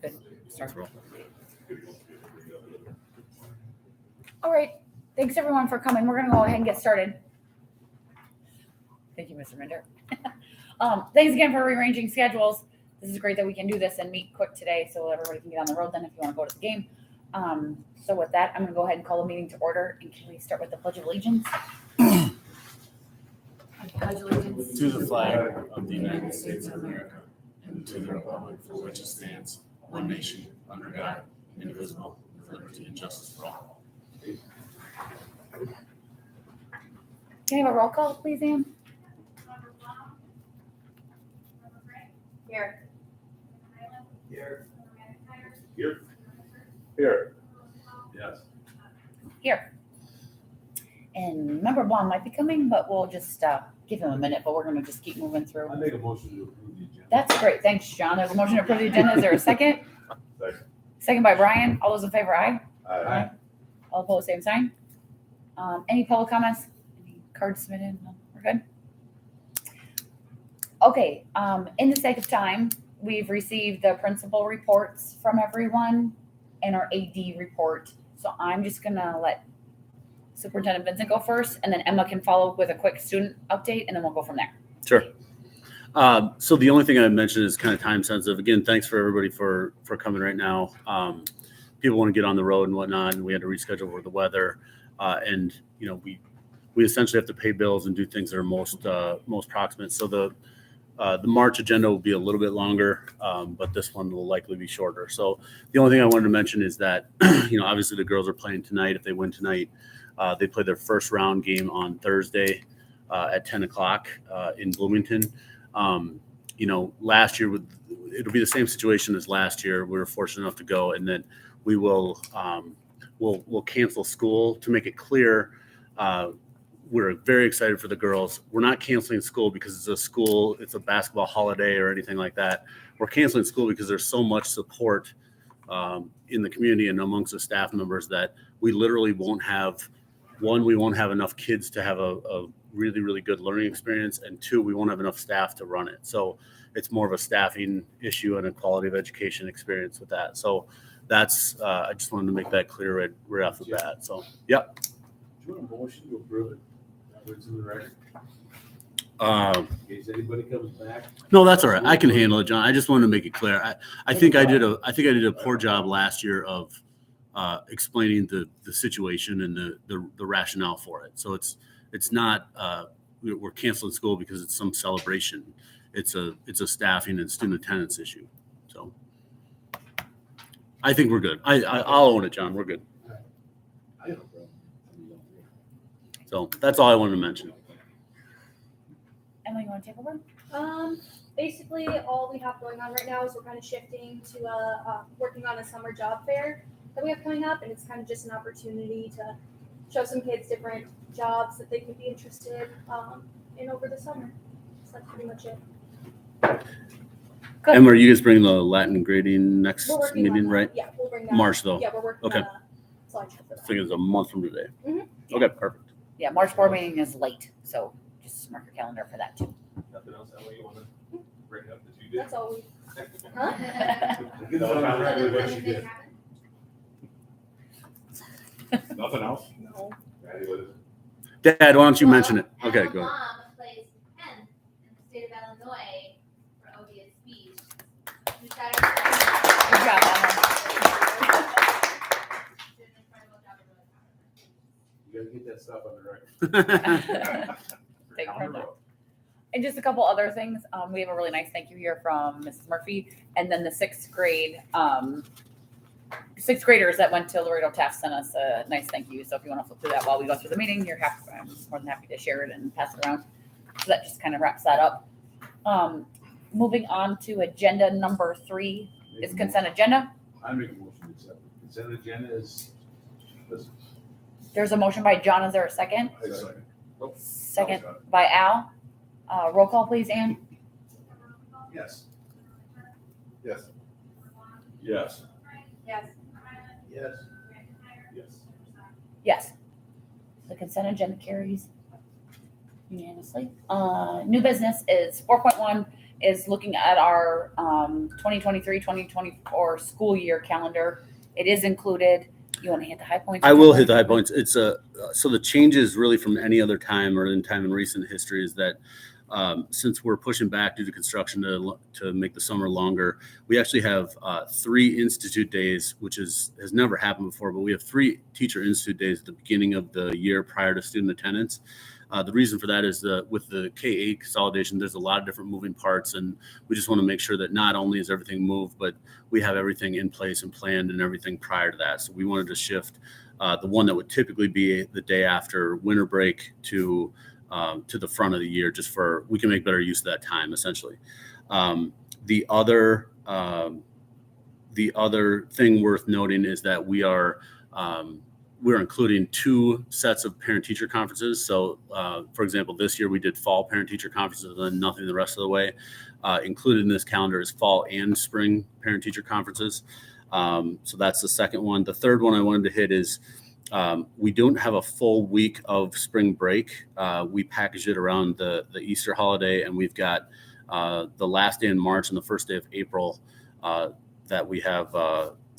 Good. Start roll. All right. Thanks everyone for coming. We're going to go ahead and get started. Thank you, Mr. Minder. Thanks again for rearranging schedules. This is great that we can do this and meet quick today so everybody can get on the road then if you want to go to the game. So with that, I'm going to go ahead and call the meeting to order. And can we start with the Pledge of Allegiance? I pledge allegiance to the flag of the United States of America and to the republic for which it stands, one nation, under God, indivisible, with liberty and justice for all. Can I have a roll call, please, Ann? Here. Here. Here. Here. Yes. Here. And member Blum might be coming, but we'll just give him a minute, but we're going to just keep moving through. I make a motion to approve the agenda. That's great. Thanks, John. There's a motion to approve the agenda. Is there a second? Second. Second by Brian. All those in favor, aye. Aye. All opposed, same sign. Any public comments? Any cards submitted? No, we're good. Okay. In the sake of time, we've received the principal reports from everyone and our AD report. So I'm just going to let Superintendent Vincent go first, and then Emma can follow with a quick student update, and then we'll go from there. Sure. So the only thing I mentioned is kind of time sensitive. Again, thanks for everybody for coming right now. People want to get on the road and whatnot, and we had to reschedule for the weather. And you know, we essentially have to pay bills and do things that are most proximate. So the March agenda will be a little bit longer, but this one will likely be shorter. So the only thing I wanted to mention is that, you know, obviously the girls are playing tonight. If they win tonight, they play their first round game on Thursday at 10 o'clock in Bloomington. You know, last year it'll be the same situation as last year. We were fortunate enough to go, and then we will we'll cancel school. To make it clear, we're very excited for the girls. We're not canceling school because it's a basketball holiday or anything like that. We're canceling school because there's so much support in the community and amongst the staff members that we literally won't have enough kids to have a really, really good learning experience. And two, we won't have enough staff to run it. So it's more of a staffing issue and a quality of education experience with that. So that's, I just wanted to make that clear right off the bat. So, yep. Do you want a motion to approve it? That was in the record. In case anybody comes back. No, that's all right. I can handle it, John. I just wanted to make it clear. I think I did a poor job last year of explaining the situation and the rationale for it. So it's not we're canceling school because it's some celebration. It's a staffing and student attendance issue. So I think we're good. I'll own it, John. We're good. I have a problem. So that's all I wanted to mention. Emma, you want to take over? Basically, all we have going on right now is we're kind of shifting to working on a summer job fair that we have coming up, and it's kind of just an opportunity to show some kids different jobs that they could be interested in over the summer. So that's pretty much it. Good. And are you guys bringing the Latin grading next We're working on meeting, that. right? Yeah, we'll bring that. March, though. Yeah, we're working Okay. on a slideshow for I that. think it's a month from today. Mhm. Okay, perfect. Yeah, March board meeting is late, so just mark your calendar for that too. Nothing else, Ellie, you wanna bring up that you did? That's all we. Get on the record what you did. Nothing else? No. Maddie, what is it? Dad, why don't you Well, mention it? Okay, Emma go ahead. Mom plays Penn in the state of Illinois for odious speech. She's got her Good job, Emma. Did an incredible job. I'm really proud of her. You gotta get that stuff on the record. Take it from there. And just a couple other things. We have a really nice thank you here from Mrs. Murphy, and then the sixth graders that went to Laredo Taft sent us a nice thank you. So if you want to flip through that while we go through the meeting, I'm more than happy to share it and pass it around. So that just kind of wraps that up. Moving on to agenda number 3 is consent agenda. I make a motion to accept. Consent agenda is. There's a motion by John. Is there a second? I second. Second by Al. Roll call, please, Ann. Yes. Yes. Yes. Yes. Yes. Yes. Yes. The consent agenda carries unanimously. New business is 4.1 is looking at our 2023-2024 school year calendar. It is included. You want to hit the high points? I will hit the high points. It's so the changes really from any other time or in time in recent history is that since we're pushing back due to construction to make the summer longer, we actually have 3 institute days, which has never happened before, but we have 3 teacher institute days at the beginning of the year prior to student attendance. The reason for that is with the K-8 consolidation, there's a lot of different moving parts, and we just want to make sure that not only is everything moved, but we have everything in place and planned and everything prior to that. So we wanted to shift the one that would typically be the day after winter break to the front of the year, just for we can make better use of that time, essentially. The other thing worth noting is that we're including 2 sets of parent-teacher conferences. So, for example, this year we did fall parent-teacher conferences and then nothing the rest of the way. Included in this calendar is fall and spring parent-teacher conferences. So that's the second one. The third one I wanted to hit is we don't have a full week of spring break. We packaged it around the Easter holiday, and we've got the last day in March and the first day of April that we have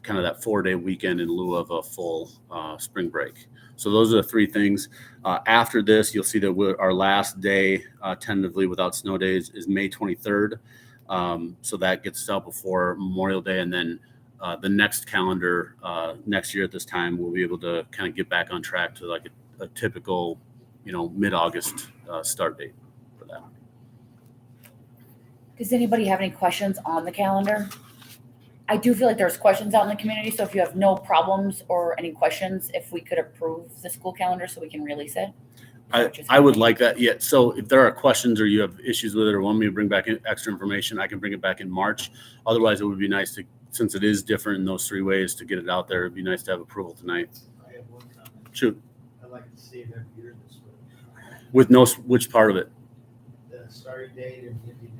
kind of that 4-day weekend in lieu of a full spring break. So those are the 3 things. After this, you'll see that our last day tentatively without snow days is May 23rd. So that gets out before Memorial Day, and then the next calendar next year at this time, we'll be able to kind of get back on track to like a typical, mid-August start date for that. Does anybody have any questions on the calendar? I do feel like there's questions out in the community, so if you have no problems or any questions, if we could approve the school calendar so we can release it. I would like that. Yeah. So if there are questions or you have issues with it or want me to bring back extra information, I can bring it back in March. Otherwise, it would be nice to, since it is different in those 3 ways, to get it out there. It'd be nice to have approval tonight. I have one comment. Shoot. I'd like to see it every year this way. With which part of it? The starting date and the ending date.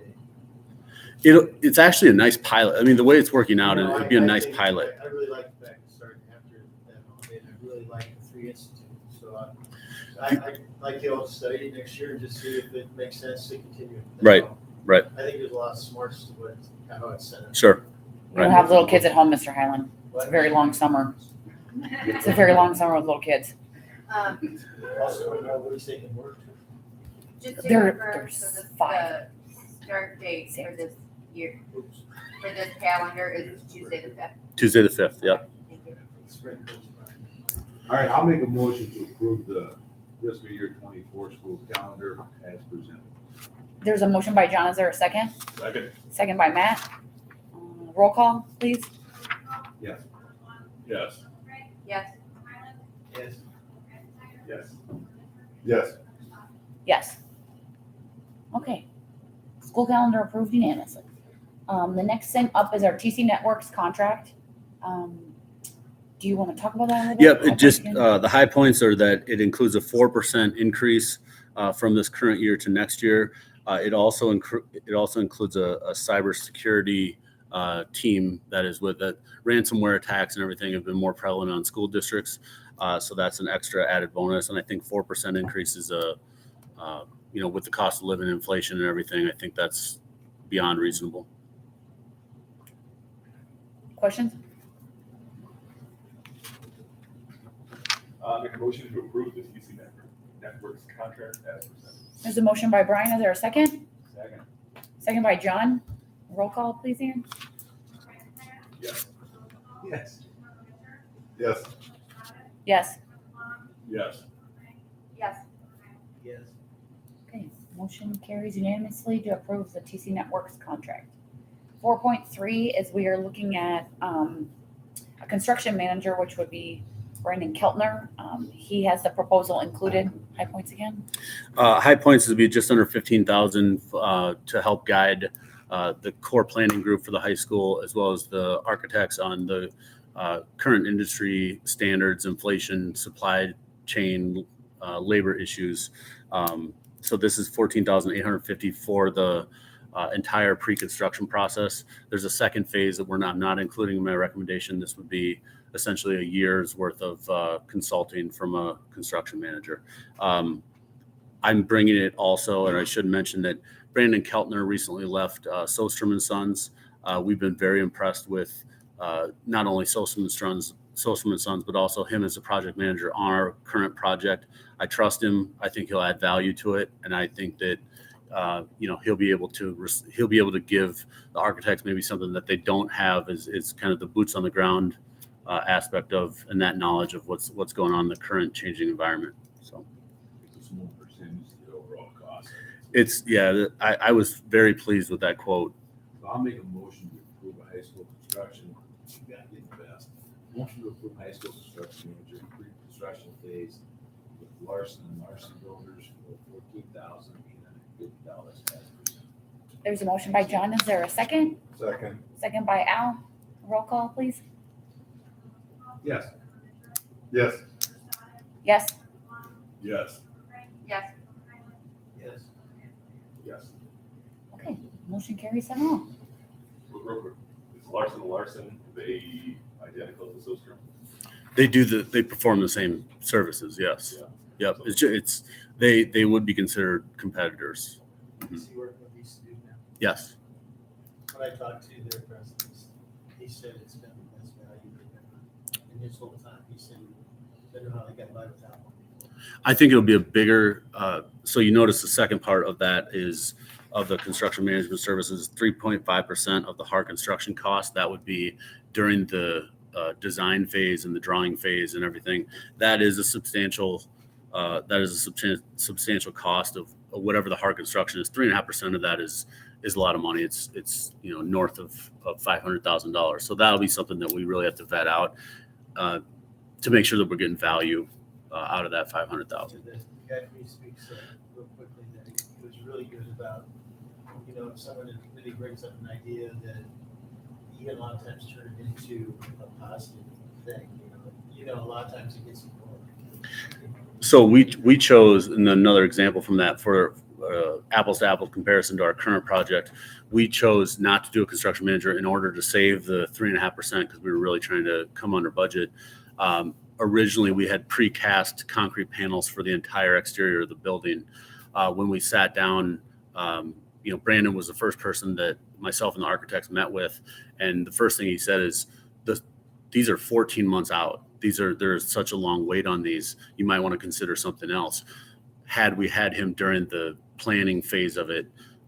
It's actually a nice pilot. I mean, the way it's working out, You know, it'd be a I nice think- pilot. I really like the fact of starting after that holiday, and I really like the 3 institutes. So I'd like to all study next year and just see if it makes sense to continue. That's Right, all. right. I think there's a lot of smarts to how it's set up. Sure. We don't have little kids at home, Mr. Highland. It's a But very long summer. It's a very long summer with little kids. also, what do you think it worked? Just to There- confirm, there's so the 5. start date for this year, Oops. for this calendar is Tuesday the 5th. Tuesday the 5th. Yep. Thank you. Spring goes by. All right, I'll make a motion to approve the fiscal year 24 school calendar as presented. There's a motion by John. Is there a second? Second. Second by Matt. Roll call, please. Yes. Yes. Yes, Yes. Yes. Yes. Yes. Okay. School calendar approved unanimously. The next thing up is our TC Networks contract. do you want to talk about that a little bit? Yep, it Okay, just, again. the high points are that it includes a 4% increase from this current year to next year. It also includes a cybersecurity team that is with it. Ransomware attacks and everything have been more prevalent on school districts. So that's an extra added bonus. And I think 4% increase is with the cost of living, inflation and everything, I think that's beyond reasonable. Questions? Make a motion to approve the TC Networks contract as presented. There's a motion by Brian. Is there a second? Second. Second by John. Roll call, please, Ian. Yes. Yes. Yes. Yes. Yes. Yes. Yes. Okay, motion carries unanimously to approve the TC Networks contract. 4.3 is we are looking at a construction manager, which would be Brandon Keltner. He has the proposal included. High points again. High points would be just under 15,000 to help guide the core planning group for the high school, as well as the architects on the current industry standards, inflation, supply chain, labor issues. So this is 14,850 for the entire pre-construction process. There's a second phase that I'm not including in my recommendation. This would be essentially a year's worth of consulting from a construction manager. I'm bringing it also, and I should mention that Brandon Keltner recently left Sostrom & Sons. We've been very impressed with not only Sostrom & Sons, but also him as a project manager on our current project. I trust him. I think he'll add value to it, and I think that he'll be able to give the architects maybe something that they don't have is kind of the boots on the ground aspect of, and that knowledge of what's going on in the current changing environment. So It's a small percentage of the overall cost. I was very pleased with that quote. So I'll make a motion to approve a high school construction. You gotta get the best. Motion to approve high school construction manager pre-construction phase with Larson Builders for $14,850 as presented. There's a motion by John. Is there a second? Second. Second by Al. Roll call, please. Yes. Yes. Yes. Yes. Yes. Yes. Yes. Okay, motion carries 7-0. Real quick, is Larson, they identical to Sostrom? They perform the same services. Yes. Yeah. Yep. They would be considered competitors. Is he working with these students now? Yes. When I talked to their presidents, he said it's been the best value they've ever, in his whole time, he said, I don't know how they got by without one. I think it'll be a bigger, so you notice the second part of that is of the construction management services, 3.5% of the hard construction cost. That would be during the design phase and the drawing phase and everything. That is a substantial cost of whatever the hard construction is. 3.5% of that is a lot of money. It's north of $500,000. So that'll be something that we really have to vet out to make sure that we're getting value out of that $500,000. The guy from East speaks real quickly that he was really good about, if someone really brings up an idea that he can a lot of times turn it into a positive thing. A lot of times it gets ignored. So we chose, and another example from that for apples to apples comparison to our current project, we chose not to do a construction manager in order to save the 3.5% because we were really trying to come under budget. Originally, we had precast concrete panels for the entire exterior of the building. When we sat down, Brandon was the first person that myself and the architects met with, and the first thing he said is, "These are 14 months out. There's such a long wait on these. You might want to consider something else." Had we had him during the planning phase of it,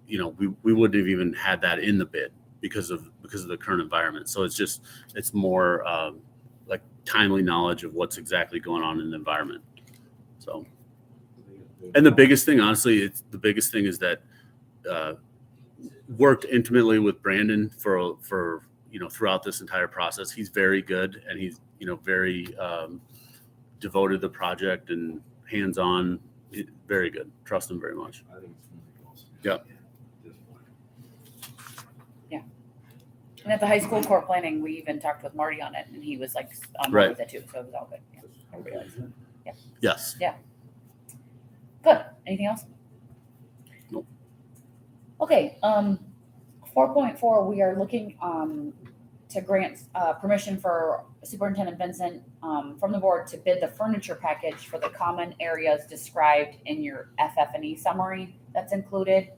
we wouldn't have even had that in the bid because of the current environment. So it's more like timely knowledge of what's exactly going on in the environment. So, and the biggest thing, honestly, is that worked intimately with Brandon for throughout this entire process. He's very good, and he's very devoted to the project and hands-on. Very good. Trust him very much. I think it's really close. Yeah. At this point. And at the high school court planning, we even talked with Marty on it, and he was like on board Right. with it too, so it was all good. Yeah. Everybody likes it. Yes. Good. Anything else? Nope. Okay, 4.4, we are looking, to grant, permission for Superintendent Vincent, from the board to bid the furniture package for the common areas described in your FF&E summary that's included.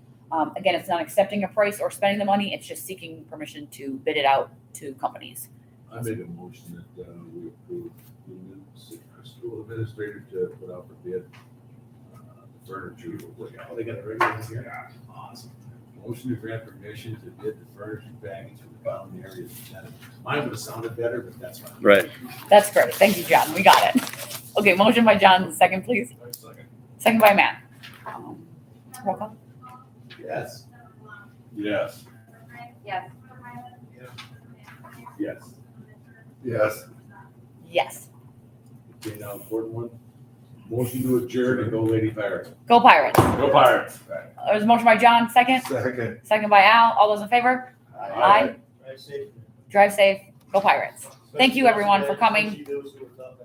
Again, it's not accepting a price or spending the money, it's just seeking permission to bid it out to companies. I make a motion that we approve the new school administrator to put out for bid the furniture. Oh, they got the regular ones here? Awesome. Motion to grant permission to bid the furniture package for the following areas. Mine would have sounded better, but that's fine. Right. That's great. Thank you, John. We got it. Okay, motion by John, second, please. Second by Matt. Roll call. Yes. Yes. Yes. Yes. Yes. Yes. Okay, now important one. Motion to adjourn and go Lady Pirates. Go Pirates. Go Pirates. There's a motion by John, second. Second. Second by Al. All those in favor? Aye. Drive safe. Drive safe. Go Pirates. Thank you, everyone, for coming. Especially those who are tough.